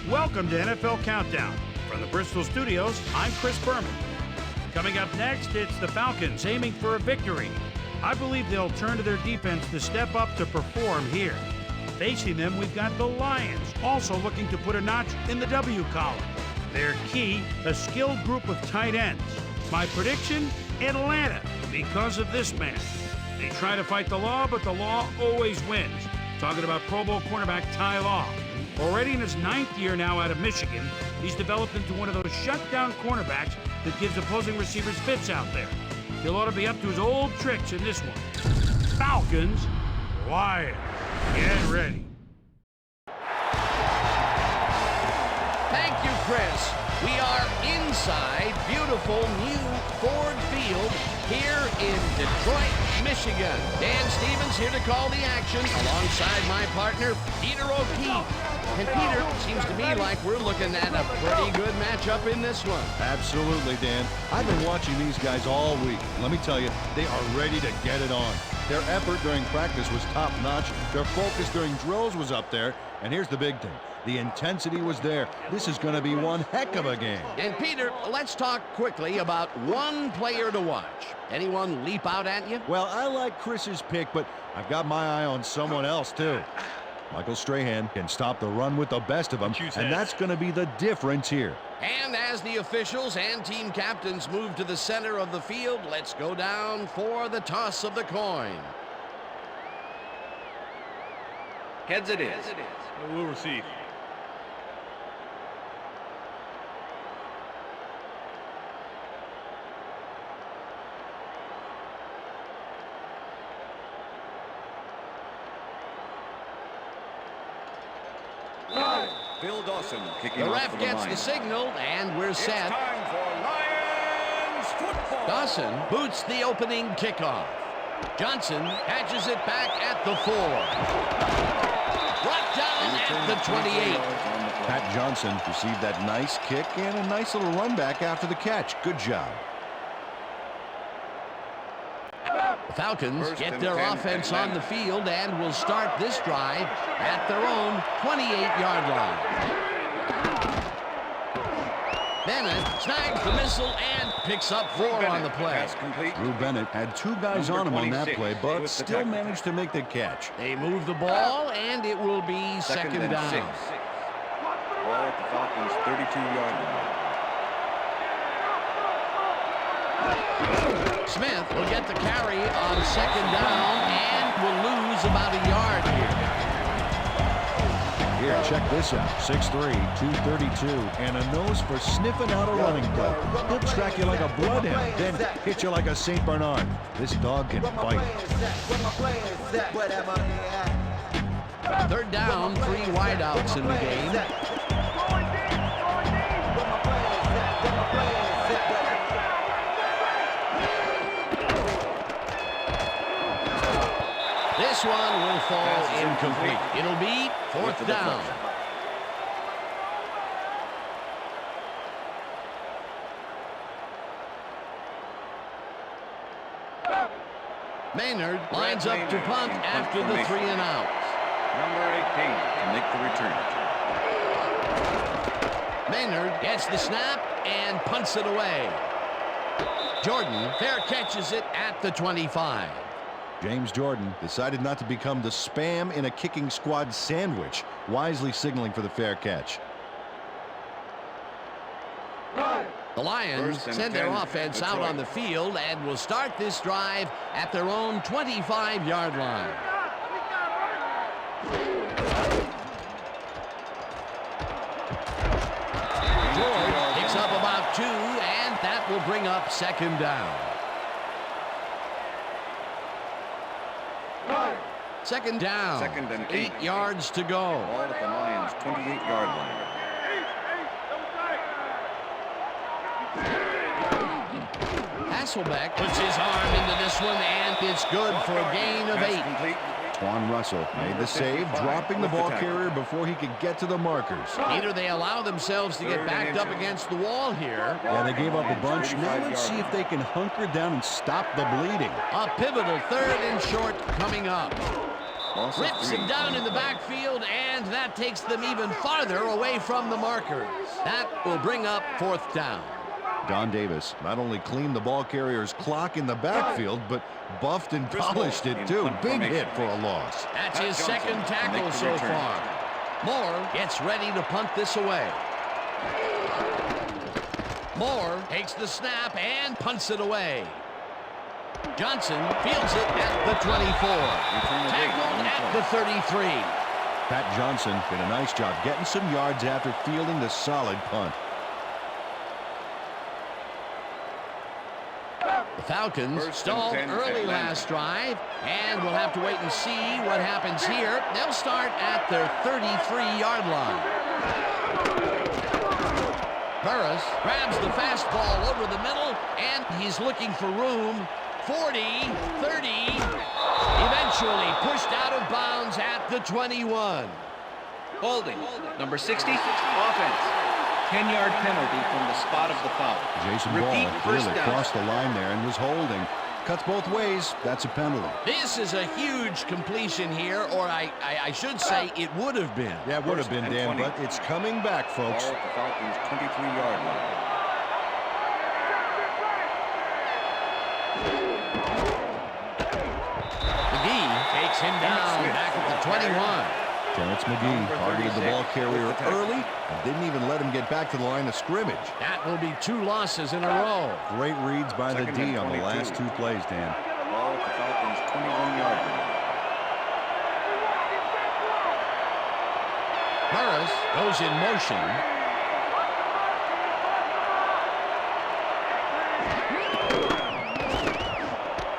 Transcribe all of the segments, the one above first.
Welcome to NFL Countdown. From the Bristol studios, I'm Chris Berman. Coming up next, it's the Falcons aiming for a victory. I believe they'll turn to their defense to step up to perform here. Facing them, we've got the Lions, also looking to put a notch in the W column. Their key, a skilled group of tight ends. My prediction, Atlanta, because of this man. They try to fight the law, but the law always wins. Talking about Pro Bowl cornerback Ty Law. Already in his 9th year now out of Michigan, he's developed into one of those shutdown cornerbacks that gives opposing receivers fits out there. He'll ought to be up to his old tricks in this one. Falcons, Lions, get ready. Thank you, Chris. We are inside beautiful new Ford Field here in Detroit, Michigan. Dan Stevens here to call the action alongside my partner, Peter O'Keefe. And Peter, seems to me like we're looking at a pretty good matchup in this one. Absolutely, Dan. I've been watching these guys all week. Let me tell you, they are ready to get it on. Their effort during practice was top-notch. Their focus during drills was up there. And here's the big thing. The intensity was there. This is going to be one heck of a game. And Peter, let's talk quickly about one player to watch. Anyone leap out at you? Well, I like Chris's pick, but I've got my eye on someone else, too. Michael Strahan can stop the run with the best of them, and that's going to be the difference here. And as the officials and team captains move to the center of the field, let's go down for the toss of the coin. Heads it is. We'll receive. Bill Dawson kicking The off ref for the gets Lions. the signal, and we're set. It's time for Lions football. Dawson boots the opening kickoff. Johnson catches it back at the 4. Brought down at the 28. Pat Johnson received that nice kick and a nice little run back after the catch. Good job. The Falcons First get and their 10 offense Atlanta. on the field and will start this drive at their own 28-yard line. Bennett snags the missile and picks up 4 on the play. Pass complete. Drew Bennett had 2 guys Number on him on that 26 play, but with the still tackle. managed to make the catch. They move the ball, and it will be second and down. 6. Ball at the Falcons' 32-yard line. Smith will get the carry on second down and will lose about a yard here. Here, check this out. 6'3", 232, and a nose for sniffing out a running play. He'll track you like a bloodhound, then hit you like a St. Bernard. This dog can bite. Third down, 3 wideouts in the game. This one will fall incomplete. It'll be 4th down. Maynard lines up to punt after the 3 and out. Number 18 to make the return. Maynard gets the snap and punts it away. Jordan fair catches it at the 25. James Jordan decided not to become the spam in a kicking squad sandwich, wisely signaling for the fair catch. The Lions send their offense out on the field and will start this drive at their own 25-yard line. George picks up about 2, and that will bring up second down. Second down. Second and 8 8. yards to go. Ball at the Lions' 28-yard line. Hasselbeck puts his arm into this one, and it's good for a gain of 8. Pass complete. Twan Russell made the save, dropping the ball carrier before he could get to the markers. Peter, they allow themselves to get backed up against the wall here. Yeah, they gave up a bunch. Now let's see if they can hunker down and stop the bleeding. A pivotal 3rd and short coming up. Loss of Rips 3. it down in the backfield, and that takes them even farther away from the markers. That will bring up 4th down. Don Davis not only cleaned the ball carrier's clock in the backfield, but buffed and polished it too. Big hit for a loss. That's his second tackle so far. Moore gets ready to punt this away. Moore takes the snap and punts it away. Johnson fields it at the 24. Tackled at the 33. Pat Johnson did a nice job getting some yards after fielding the solid punt. The Falcons stalled early last drive, and we'll have to wait and see what happens here. They'll start at their 33-yard line. Burris grabs the fastball over the middle, and he's looking for room. 40, 30, eventually pushed out of bounds at the 21. Holding. Number 60, offense. 10-yard penalty from the spot of the foul. Jason Repeat, Ball first clearly down. crossed the line there and was holding. Cuts both ways. That's a penalty. This is a huge completion here, or I should say it would have been. Yeah, it would have been, Dan, 20. but it's coming back, folks. Ball at the Falcons' 23-yard line. McGee takes him down back at the 21. Terrence McGee targeted the ball carrier early and didn't even let him get back to the line of scrimmage. That will be 2 losses in a row. Great reads by the D on the last 2 plays, Dan. Ball at the Falcons' 21-yard line. Burris goes in motion.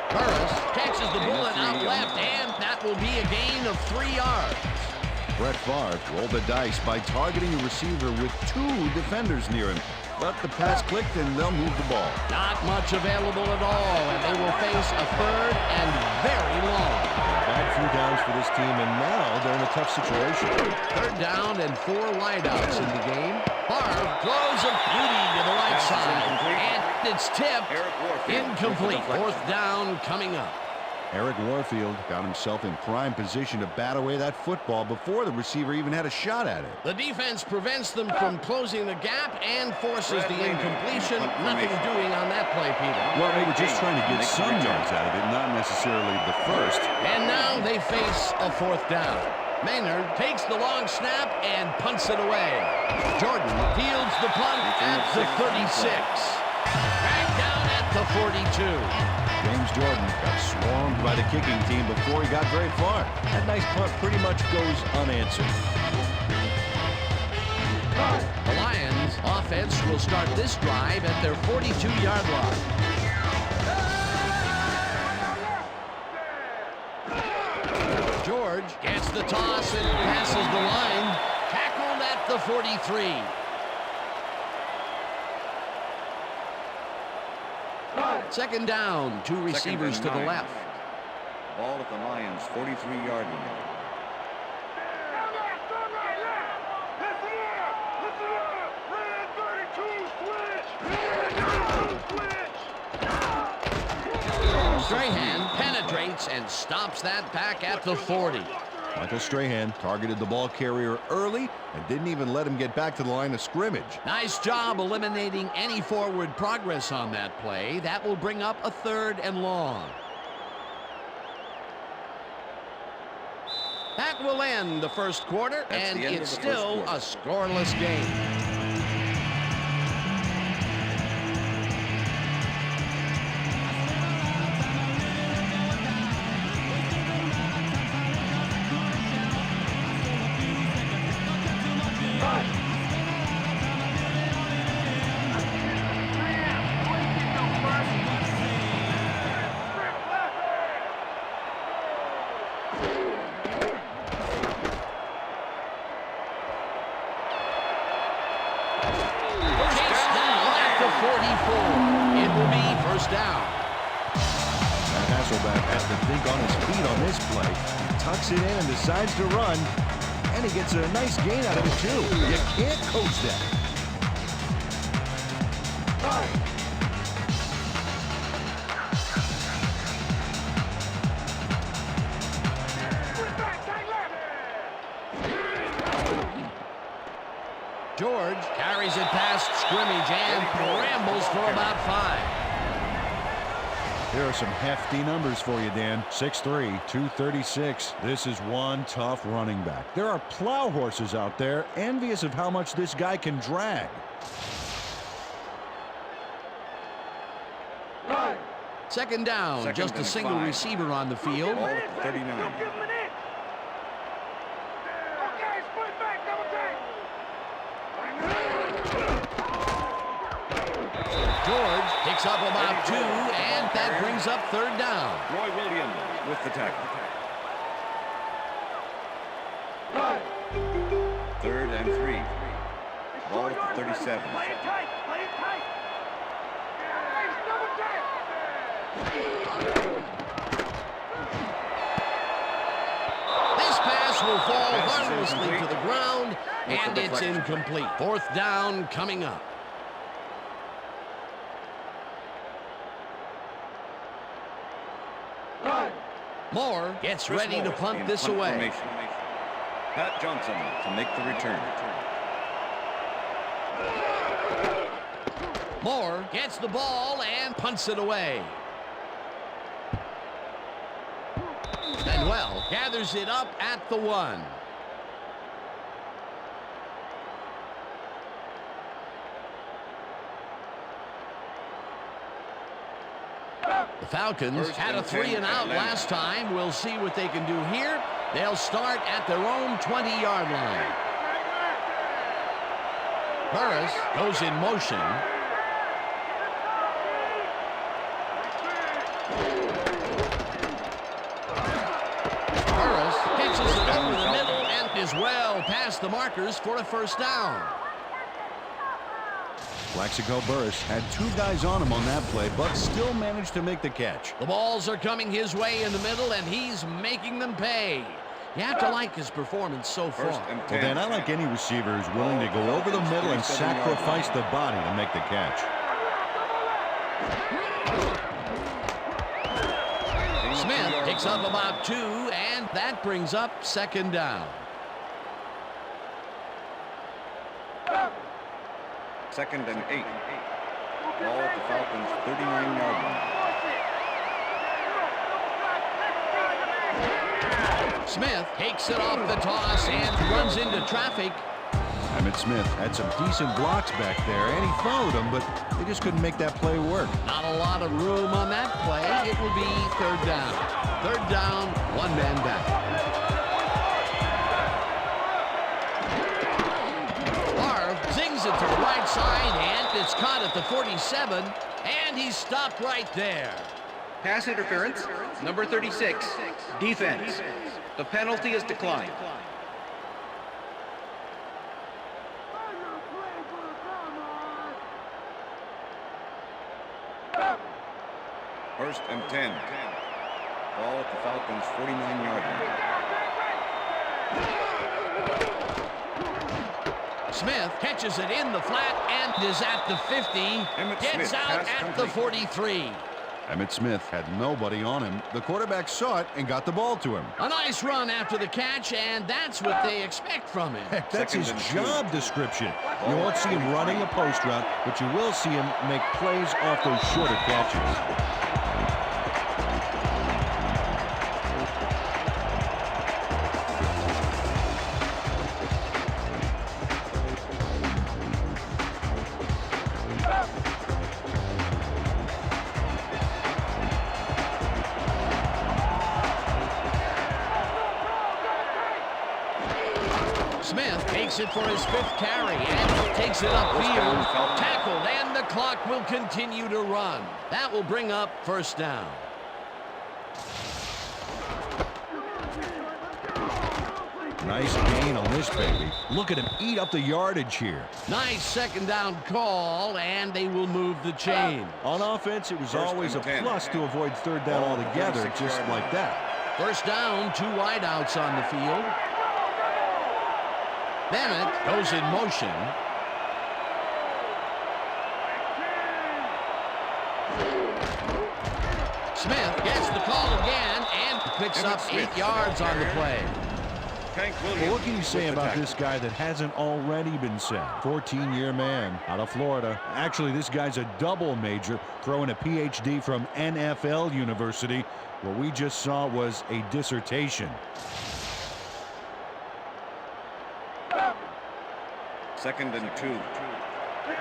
Burris catches the bullet out left, and that will be a gain of 3 yards. Brett Favre rolled the dice by targeting a receiver with 2 defenders near him. But the pass clicked and they'll move the ball. Not much available at all, and they will face a 3rd and very long. Bad few downs for this team, and now they're in a tough situation. 3rd down and 4 wideouts in the game. Favre throws a beauty to the right side, and it's tipped. Incomplete. 4th down coming up. Eric Warfield got himself in prime position to bat away that football before the receiver even had a shot at it. The defense prevents them from closing the gap and forces the incompletion. Nothing doing on that play, Peter. Well, they were just trying to get some yards out of it, not necessarily the first. And now they face a 4th down. Maynard takes the long snap and punts it away. Jordan fields the punt at the 36. Back down at the 42. James Jordan got swarmed by the kicking team before he got very far. That nice punt pretty much goes unanswered. The Lions offense will start this drive at their 42-yard line. George gets the toss and passes the line. Tackled at the 43. Second down, 2 receivers to the left. Ball at the Lions' 43-yard line. Strahan penetrates and stops that back at the 40. Michael Strahan targeted the ball carrier early and didn't even let him get back to the line of scrimmage. Nice job eliminating any forward progress on that play. That will bring up a 3rd and long. That will end the first quarter, That's and the end it's of the first still quarter. a scoreless game. It will be first down. Matt Hasselbeck has to think on his feet on this play. He tucks it in and decides to run, and he gets a nice gain out of it too. You can't coach that. George carries it past scrimmage and rambles for about 5. Here are some hefty numbers for you, Dan. 6'3", 236. This is one tough running back. There are plow horses out there envious of how much this guy can drag. Second down, just a single receiver on the field. Ball at the 39. George picks up about 2, and that brings up third down. Roy Williams with the tackle. 3rd and 3. Ball at the 37. This pass will fall harmlessly to the ground, and it's incomplete. 4th down coming up. Moore gets ready to punt this away. Formation. Pat Johnson to make the return. Moore gets the ball and punts it away. Manuel gathers it up at the 1. The Falcons had a 3-and-out last time. We'll see what they can do here. They'll start at their own 20-yard line. Burris goes in motion. Burris pitches it over the middle and is well past the markers for a 1st down. Plaxico Burris had 2 guys on him on that play, but still managed to make the catch. The balls are coming his way in the middle, and he's making them pay. You have to like his performance so far. Well, Dan, I like any receiver who's willing to go over the middle and sacrifice the body to make the catch. Smith picks up about 2, and that brings up 2nd down. 2nd and 8. Ball at the Falcons' 39-yard line. Smith takes it off the toss and runs into traffic. Emmitt Smith had some decent blocks back there, and he followed them, but they just couldn't make that play work. Not a lot of room on that play. It will be 3rd down. 3rd down, 1 man back. Zings it to the right side, and it's caught at the 47, and he's stopped right there. Pass interference, number 36. Defense. The penalty is declined. First and 10. Ball at the Falcons' 49-yard line. Smith catches it in the flat and is at the 50. Gets out at the 43. Emmitt Smith had nobody on him. The quarterback saw it and got the ball to him. A nice run after the catch, and that's what they expect from him. Heck, that's his job description. You won't see him running a post route, but you will see him make plays off those shorter catches. Smith takes it for his 5th carry and takes it upfield. Tackled, and the clock will continue to run. That will bring up 1st down. Nice gain on this baby. Look at him eat up the yardage here. Nice 2nd down call, and they will move the chain. On offense, it was always a plus to avoid 3rd down altogether, just like that. 1st down, 2 wideouts on the field. Bennett goes in motion. Smith gets the call again and picks up 8 yards on the play. Tank Williams. Well, what can you say with the about tackle. this guy that hasn't already been said? 14-year man out of Florida. Actually, this guy's a double major, throwing a PhD from NFL University. What we just saw was a dissertation. Second and 2. Ball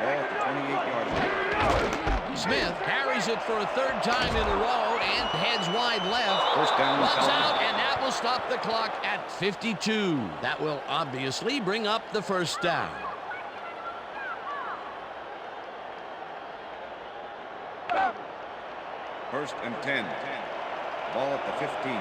at the 28-yard line. Smith carries it for a third time in a row and heads wide left. First down. Runs Falcons. out, and that will stop the clock at 52. That will obviously bring up the first down. First and 10. Ball at the 15.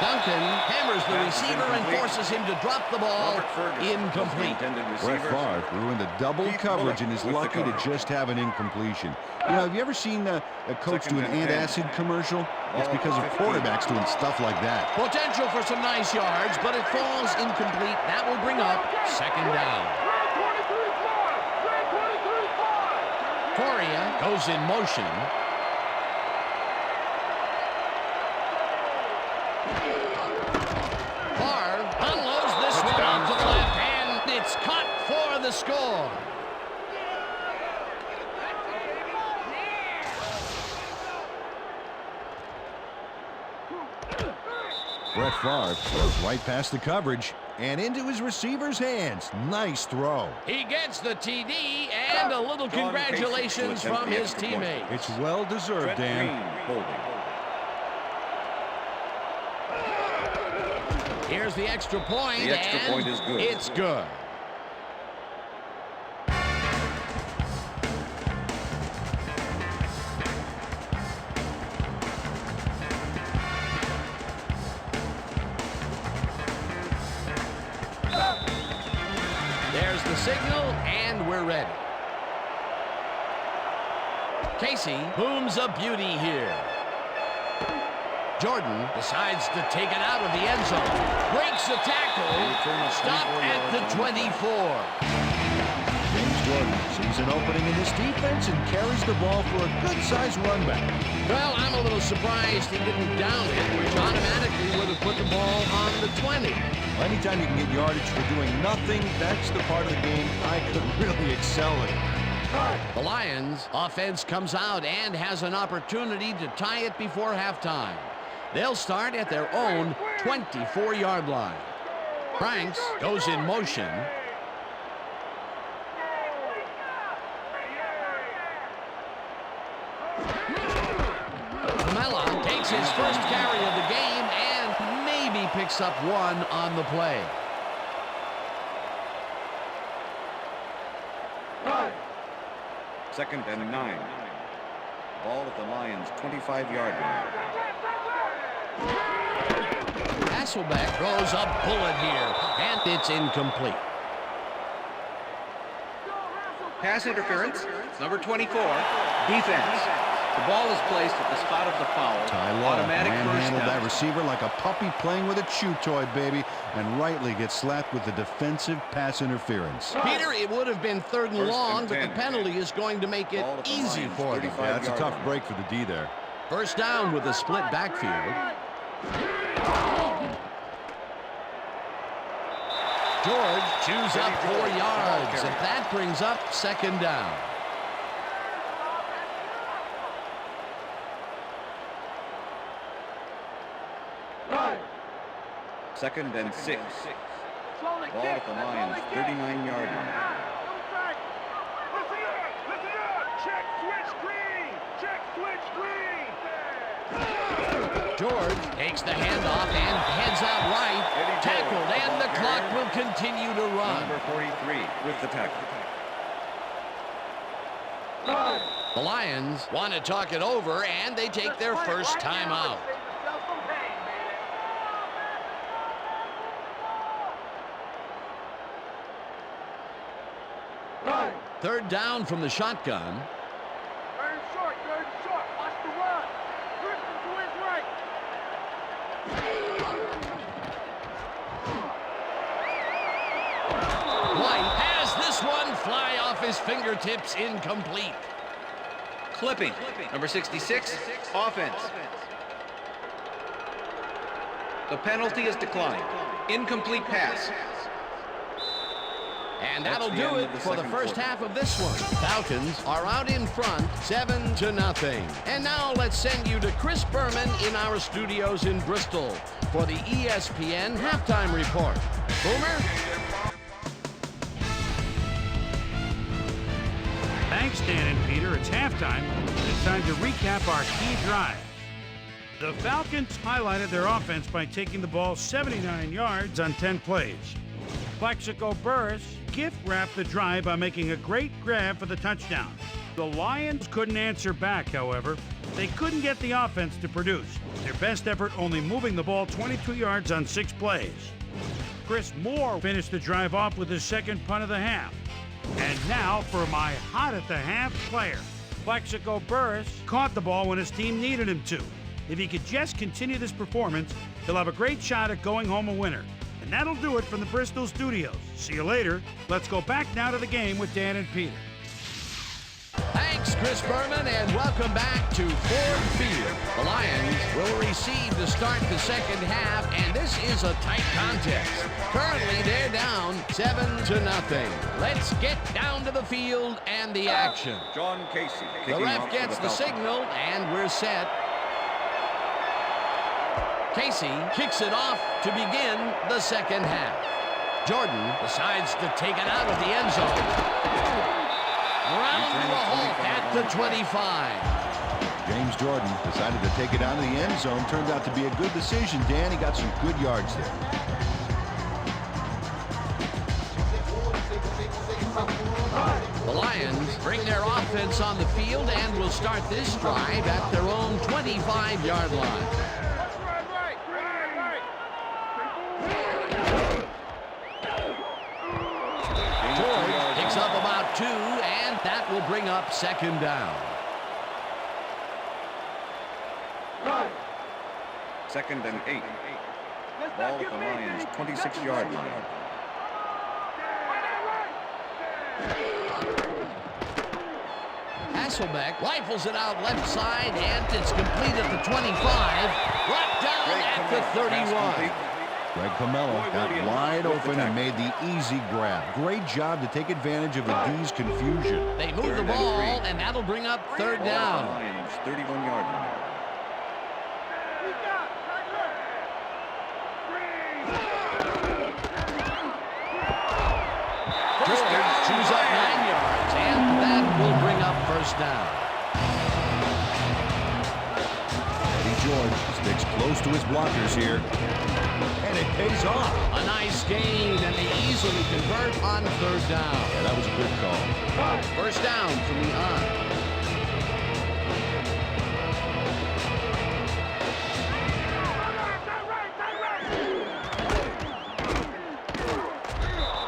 Duncan hammers the receiver and forces him to drop the ball. Robert Ferguson was the Incomplete. intended Brett receiver. Favre threw into double Keith coverage Bullock and is with the lucky to coverage. just have an incompletion. You know, have you ever seen a coach do Second an and 10. antacid commercial? It's Ball because of 15. quarterbacks doing stuff like that. Potential for some nice yards, but it falls incomplete. That will bring up second down. Coria goes in motion. Favre unloads this one off to the left, and it's caught for the score. Brett Favre throws right past the coverage and into his receiver's hands. Nice throw. He gets the TD and a little John congratulations Casey to from attempt the his extra point. teammates. It's well deserved, Trent Dan. Green holding. Here's the extra point, The extra and point is good. It's good. There's the signal, and we're ready. Casey booms a beauty here. Jordan decides to take it out of the end zone. Breaks the tackle. Stop at the 24. James Jordan sees an opening in this defense and carries the ball for a good-sized run back. Well, I'm a little surprised he didn't down it, which automatically would have put the ball on the 20. Anytime you can get yardage for doing nothing, that's the part of the game I could really excel in. The Lions' offense comes out and has an opportunity to tie it before halftime. They'll start at their own 24-yard line. Franks goes in motion. Mela takes his first carry of the game and maybe picks up one on the play. Second and 9. Ball at the Lions' 25-yard line. Hasselbeck throws a bullet here, and it's incomplete. Pass interference, number 24, defense. The ball is placed at the spot of the foul. Ty Law Automatic first manhandled down. that receiver like a puppy playing with a chew toy, baby, and rightly gets slapped with the defensive pass interference. Peter, it would have been third and First long, and but the 10. penalty is going to make it Ball at the easy Lions' for them. 35 Yeah, that's a yard tough line. break for the D there. First down with a split backfield. George chews up 4 yards, and that brings up second down. Second and 6. Ball at the Lions' 39-yard line. George takes the handoff and heads out right. Tackled, and the clock will continue to run. Number 43 with the tackle. The Lions want to talk it over, and they take their first time out. Third down from the shotgun. Third short. Watch the run. Drifting to his right. his fingertips, incomplete. Clipping. Number 66, offense. The penalty is declined. Incomplete pass. And that'll do it for the first half of this one. Falcons are out in front, 7-0. And now let's send you to Chris Berman in our studios in Bristol for the ESPN halftime report. Boomer? Thanks, Dan and Peter. It's halftime. It's time to recap our key drives. The Falcons highlighted their offense by taking the ball 79 yards on 10 plays. Plexico Burris gift-wrapped the drive by making a great grab for the touchdown. The Lions couldn't answer back, however. They couldn't get the offense to produce. Their best effort only moving the ball 22 yards on 6 plays. Chris Moore finished the drive off with his second punt of the half. And now for my hot-at-the-half player. Plexico Burris caught the ball when his team needed him to. If he could just continue this performance, he'll have a great shot at going home a winner. And that'll do it from the Bristol studios. See you later. Let's go back now to the game with Dan and Peter. Thanks, Chris Berman, and welcome back to Ford Field. The Lions will receive to start the second half, and this is a tight contest. Currently, they're down 7-0. Let's get down to the field and the action. John Casey. The ref gets the signal, and we're set. Casey kicks it off to begin the second half. Jordan decides to take it out of the end zone. Round to a halt at the 25. James Jordan decided to take it out of the end zone. Turned out to be a good decision, Dan. He got some good yards there. The Lions bring their offense on the field and will start this drive at their own 25-yard line. George picks up about 2, and that will bring up second down. Second and 8. Ball at the Lions' 26-yard line. Hasselbeck rifles it out left side, and it's complete at the 25. Brought down at the 31. Greg Camelo got wide open and made the easy grab. Great job to take advantage of the D's confusion. They move the ball, and that'll bring up third down. Lions 31-yard line. George chews up 9 yards, and that will bring up first down. Eddie George sticks close to his blockers here. And it pays off. A nice gain, and they easily convert on third down. Yeah, that was a good call. First down from the on.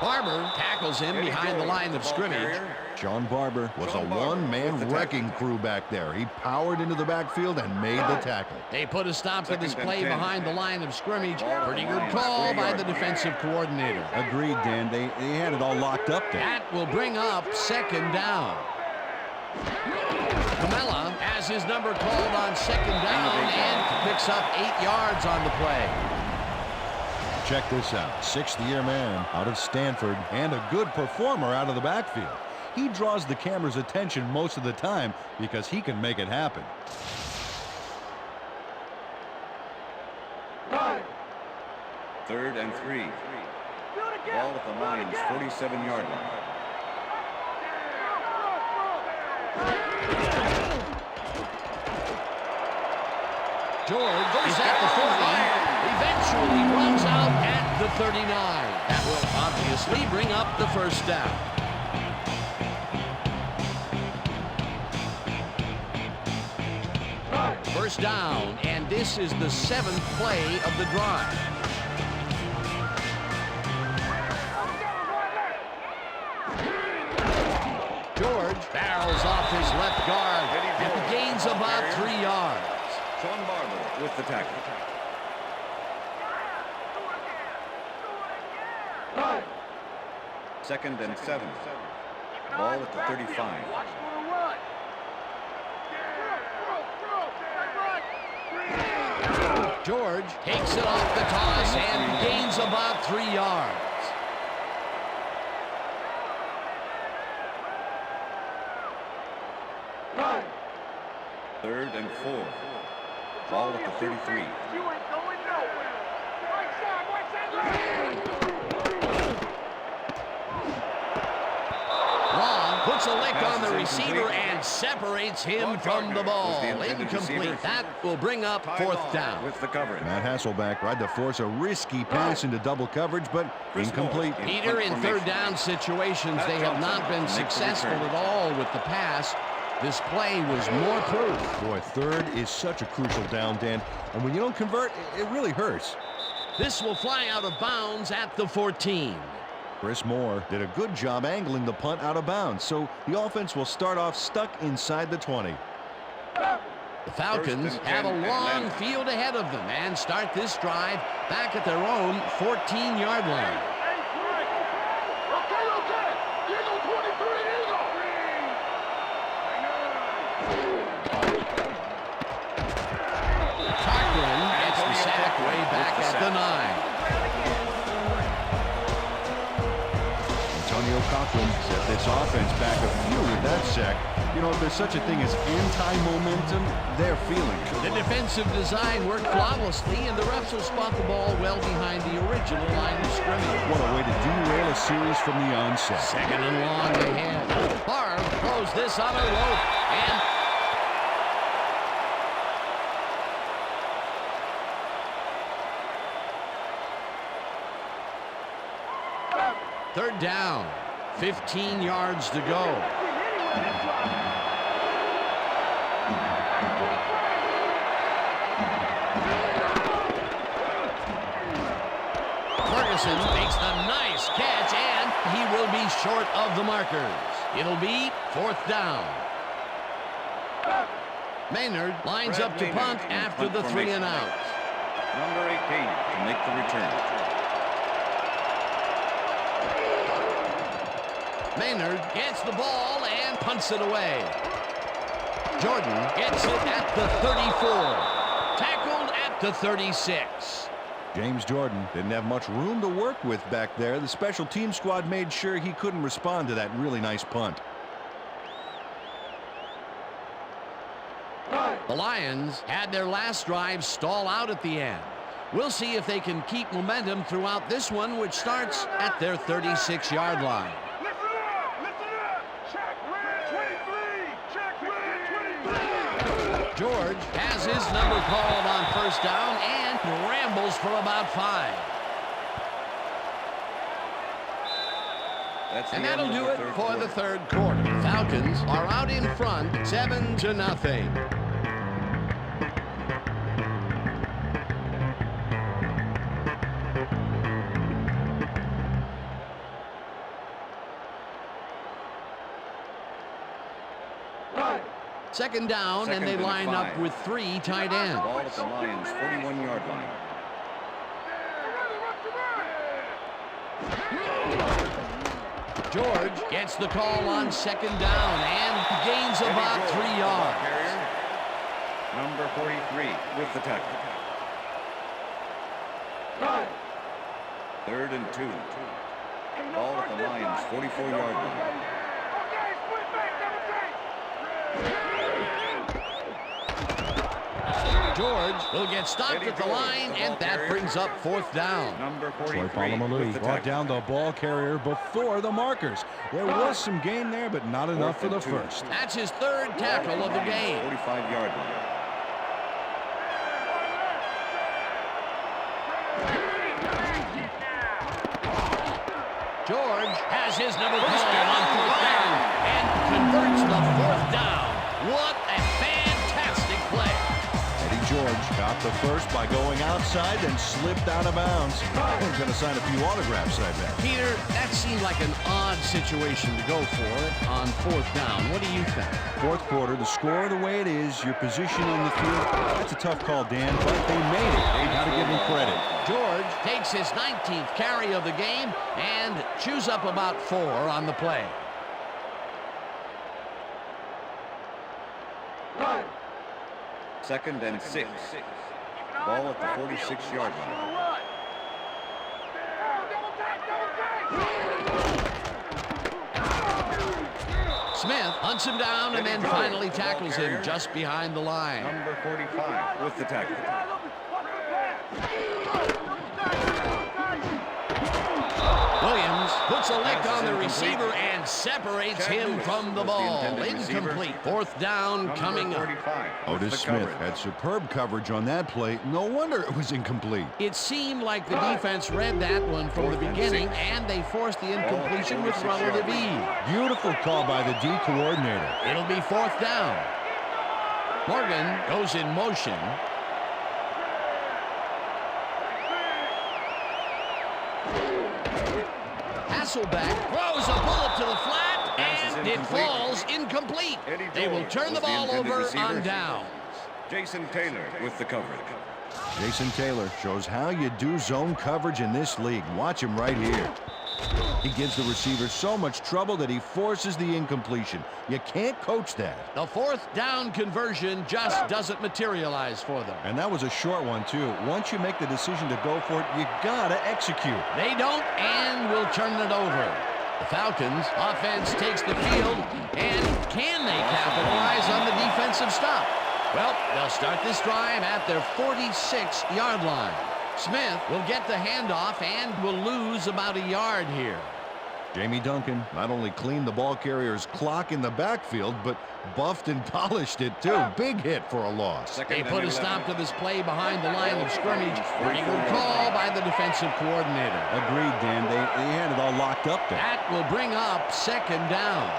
Barber tackles him behind the line of scrimmage. John Barber was a one-man wrecking crew back there. He powered into the backfield and made the tackle. They put a stop to this play behind the line of scrimmage. Pretty good call by the defensive coordinator. Agreed, Dan. They had it all locked up there. That will bring up second down. Camella has his number called on second down and picks up 8 yards on the play. Check this out. 6th-year man out of Stanford and a good performer out of the backfield. He draws the camera's attention most of the time because he can make it happen. Third and 3. Ball at the Lions' 47-yard line. George is at the 40. Eventually runs out at the 39. That will obviously bring up the first down. First down, and this is the 7th play of the drive. George barrels off his left guard and gains about 3 yards. John Barber with the tackle. Second and 7. Ball at the 35. Watch for the run. George takes it off the toss and gains about 3 yards. Third and 4. Ball at the 33. You ain't going nowhere. Right side, left. Long puts a lick on the receiver and separates him from the ball. Incomplete. That will bring up 4th down. With the coverage. Matt Hasselbeck tried to force a risky pass into double coverage, but incomplete. Peter, in 3rd down situations, they have not been successful at all with the pass. This play was more proof. Boy, 3rd is such a crucial down, Dan. And when you don't convert, it really hurts. This will fly out of bounds at the 14. Chris Moore did a good job angling the punt out of bounds, so the offense will start off stuck inside the 20. The Falcons have a long field ahead of them and start this drive back at their own 14-yard line. Cochran gets the sack way back at the 9. Antonio Cochran set this offense back a few with that sack. You know, if there's such a thing as anti-momentum, they're feeling it. The defensive design worked flawlessly, and the refs will spot the ball well behind the original line of scrimmage. What a way to derail a series from the onset. 2nd and long ahead. Barr throws this on a rope, and third down, 15 yards to go. Ferguson makes a nice catch, and he will be short of the markers. It'll be 4th down. Maynard lines up to punt after the 3 and out. Number 18 to make the return. Maynard gets the ball and punts it away. Jordan gets it at the 34. Tackled at the 36. James Jordan didn't have much room to work with back there. The special team squad made sure he couldn't respond to that really nice punt. The Lions had their last drive stall out at the end. We'll see if they can keep momentum throughout this one, which starts at their 36-yard line. George has his number called on 1st down and rambles for about 5. And that'll do it for the 3rd quarter. Falcons are out in front, 7-0. Second down, and they line up with 3 tight ends. Ball at the Lions' 41-yard line. George gets the call on 2nd down and gains about 3 yards. Number 43 with the tackle. 3rd and 2. Ball at the Lions' 44-yard line. George will get stopped at the line, and that brings up 4th down. Number Troy 43 Polamalu with the brought tackle. down the ball carrier before the markers. There was some gain there, but not enough for the 1st. That's his 3rd tackle of the game. 45-yard line. George has his number called on 4th down and converts the 4th down. What a fantastic play. Eddie George got the 1st by going outside and slipped out of bounds. He's going to sign a few autographs, I bet. Peter, that seemed like an odd situation to go for on 4th down. What do you think? 4th quarter, the score the way it is, your position on the field, that's a tough call, Dan, but they made it. They got to give them credit. George takes his 19th carry of the game and chews up about 4 on the play. Second and 6. Ball at the 46-yard line. Smith hunts him down and then finally tackles him just behind the line. Number 45 with the tackle. Williams puts a lick on the receiver and separates him from the ball. Incomplete. Fourth down coming up. Otis Smith had superb coverage on that play. No wonder it was incomplete. It seemed like the defense read that one from the beginning, and they forced the incompletion with relative ease. Beautiful call by the D coordinator. It'll be fourth down. Morgan goes in motion. Hasselbeck throws a bullet to the flat, and it falls incomplete. They will turn the ball over on downs. Jason Taylor with the coverage. Jason Taylor shows how you do zone coverage in this league. Watch him right here. He gives the receiver so much trouble that he forces the incompletion. You can't coach that. The fourth down conversion just doesn't materialize for them. And that was a short one, too. Once you make the decision to go for it, you gotta execute. They don't, and will turn it over. The Falcons offense takes the field, and can they capitalize on the defensive stop? Well, they'll start this drive at their 46-yard line. Smith will get the handoff and will lose about a yard here. Jamie Duncan not only cleaned the ball carrier's clock in the backfield, but buffed and polished it, too. Big hit for a loss. They put a stop to this play behind the line of scrimmage. Pretty good call by the defensive coordinator. Agreed, Dan. They had it all locked up there. That will bring up second down.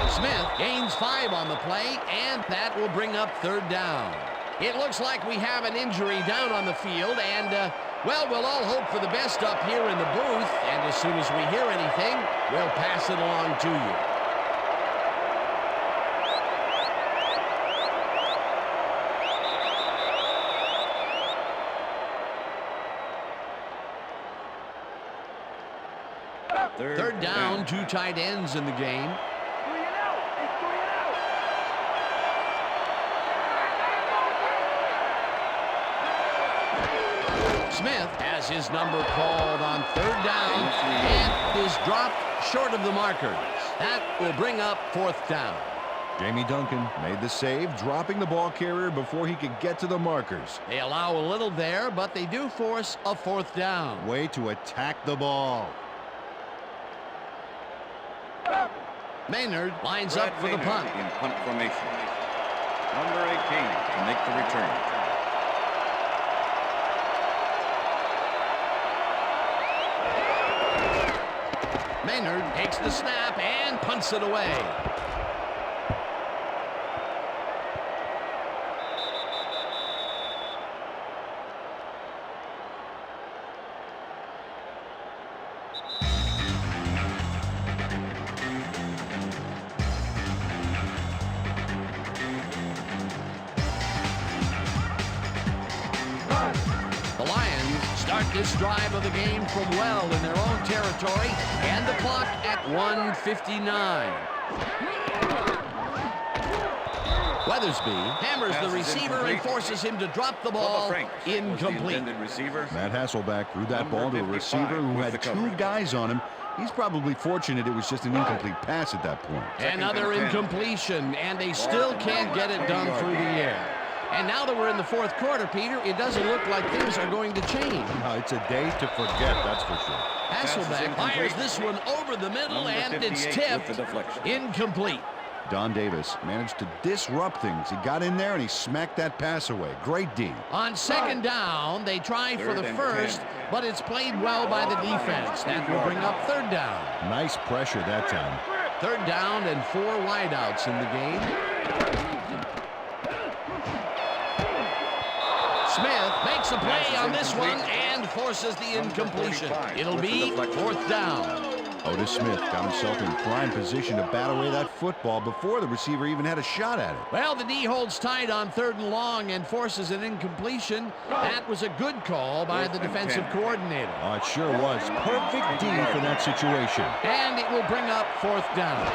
Smith gains 5 on the play, and that will bring up third down. It looks like we have an injury down on the field, and, well, we'll all hope for the best up here in the booth, and as soon as we hear anything, we'll pass it along to you. Third down, 2 tight ends in the game. Smith has his number called on third down and is dropped short of the markers. That will bring up fourth down. Jamie Duncan made the save, dropping the ball carrier before he could get to the markers. They allow a little there, but they do force a fourth down. Way to attack the ball. Maynard lines up for the punt. In punt formation. Number 18 to make the return. Maynard takes the snap and punts it away. This drive of the game from well in their own territory, and the clock at 1:59. Weathersby hammers the receiver and forces him to drop the ball. Incomplete. Matt Hasselbeck threw that ball to a receiver who had 2 guys on him. He's probably fortunate it was just an incomplete pass at that point. Another incompletion, and they still can't get it done through the air. And now that we're in the fourth quarter, Peter, it doesn't look like things are going to change. It's a day to forget, that's for sure. Hasselbeck fires this one over the middle, and it's tipped. Incomplete. Don Davis managed to disrupt things. He got in there and he smacked that pass away. Great D. On second down, they try for the first, but it's played well by the defense. That will bring up third down. Nice pressure that time. Third down and 4 wideouts in the game. Smith makes a play on this one and forces the incompletion. It'll be fourth down. Otis Smith got himself in prime position to bat away that football before the receiver even had a shot at it. Well, the D holds tight on 3rd and long and forces an incompletion. That was a good call by the defensive coordinator. Oh, it sure was. Perfect D for that situation. And it will bring up 4th down.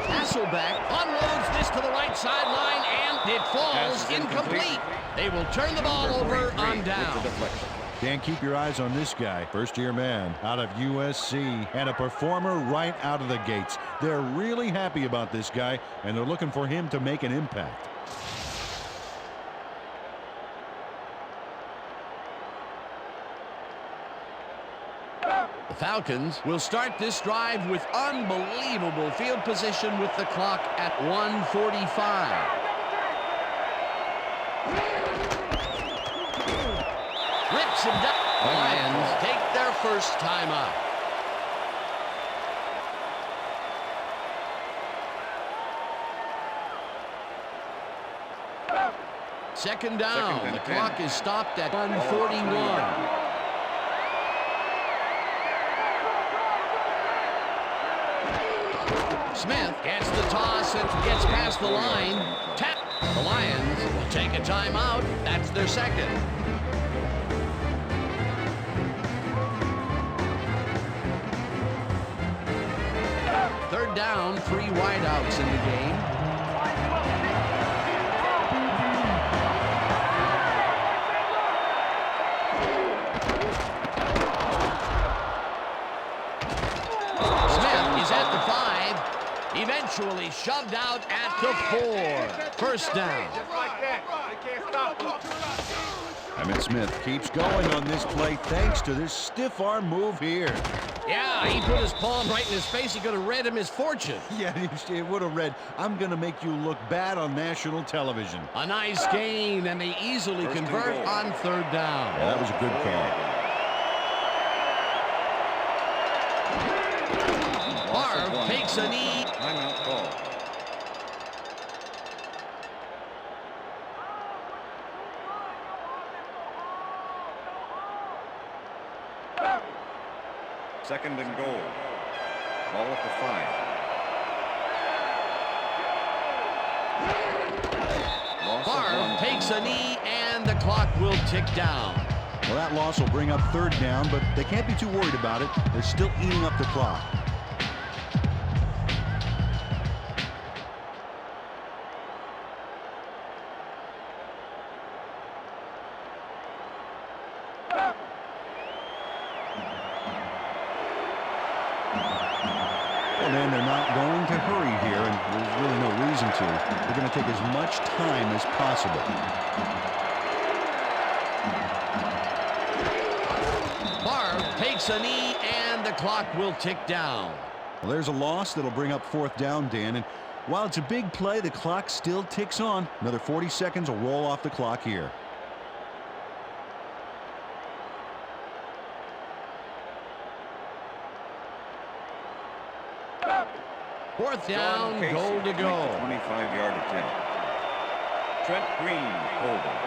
Hasselbeck unloads this to the right sideline, and it falls incomplete. They will turn the ball over on down. Dan, keep your eyes on this guy. First-year man out of USC and a performer right out of the gates. They're really happy about this guy, and they're looking for him to make an impact. The Falcons will start this drive with unbelievable field position with the clock at 1:45. Rips him down. The Lions take their first timeout. Second down. The clock is stopped at 1:41. Smith gets the toss and gets past the line. Tap. The Lions will take a timeout. That's their second. Third down, 3 wideouts in the game. Smith is at the 5. Eventually shoved out at the 4. First down. Just like that. They can't stop him. Emmitt Smith keeps going on this play thanks to this stiff arm move here. Yeah, he put his palm right in his face. He could have read him his fortune. Yeah, it would have read, "I'm going to make you look bad on national television." A nice gain, and they easily convert on 3rd down. Yeah, that was a good call. Barr takes a knee. Timeout call. Second and goal. Ball at the 5. Loss of Barr 1. takes a knee, and the clock will tick down. Well, that loss will bring up 3rd down, but they can't be too worried about it. They're still eating up the clock. Well, man, they're not going to hurry here, and there's really no reason to. They're going to take as much time as possible. Barr takes a knee, and the clock will tick down. Well, there's a loss that'll bring up 4th down, Dan, and while it's a big play, the clock still ticks on. Another 40 seconds will roll off the clock here. Fourth down, Casey goal to go. 25-yard attempt. Trent Green holding.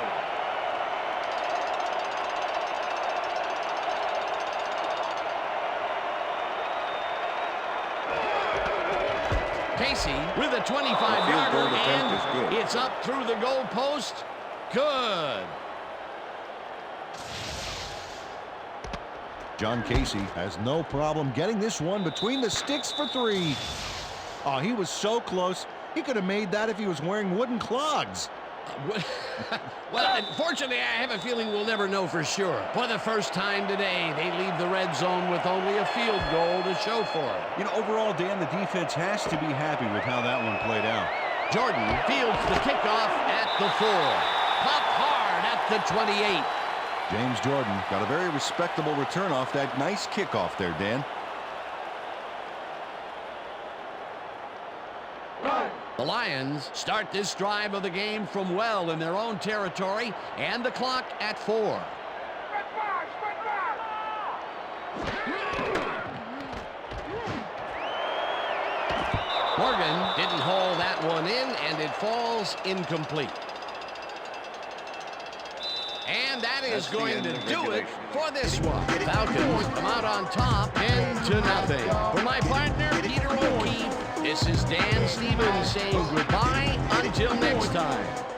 Casey with a 25-yarder, goal attempt is and good. it's up through the goal post. Good. John Casey has no problem getting this one between the sticks for 3. Oh, he was so close. He could have made that if he was wearing wooden clogs. Well, unfortunately, I have a feeling we'll never know for sure. For the first time today, they leave the red zone with only a field goal to show for it. You know, overall, Dan, the defense has to be happy with how that one played out. Jordan fields the kickoff at the 4. Popped hard at the 28. James Jordan got a very respectable return off that nice kickoff there, Dan. The Lions start this drive of the game from well in their own territory, and the clock at 4. Morgan didn't haul that one in, and it falls incomplete. And that is That's the going end to of do it regulation. for this one. Falcons come out on top 10-0. For my partner, Peter O'Keefe, this is Dan Stevens saying goodbye until next time.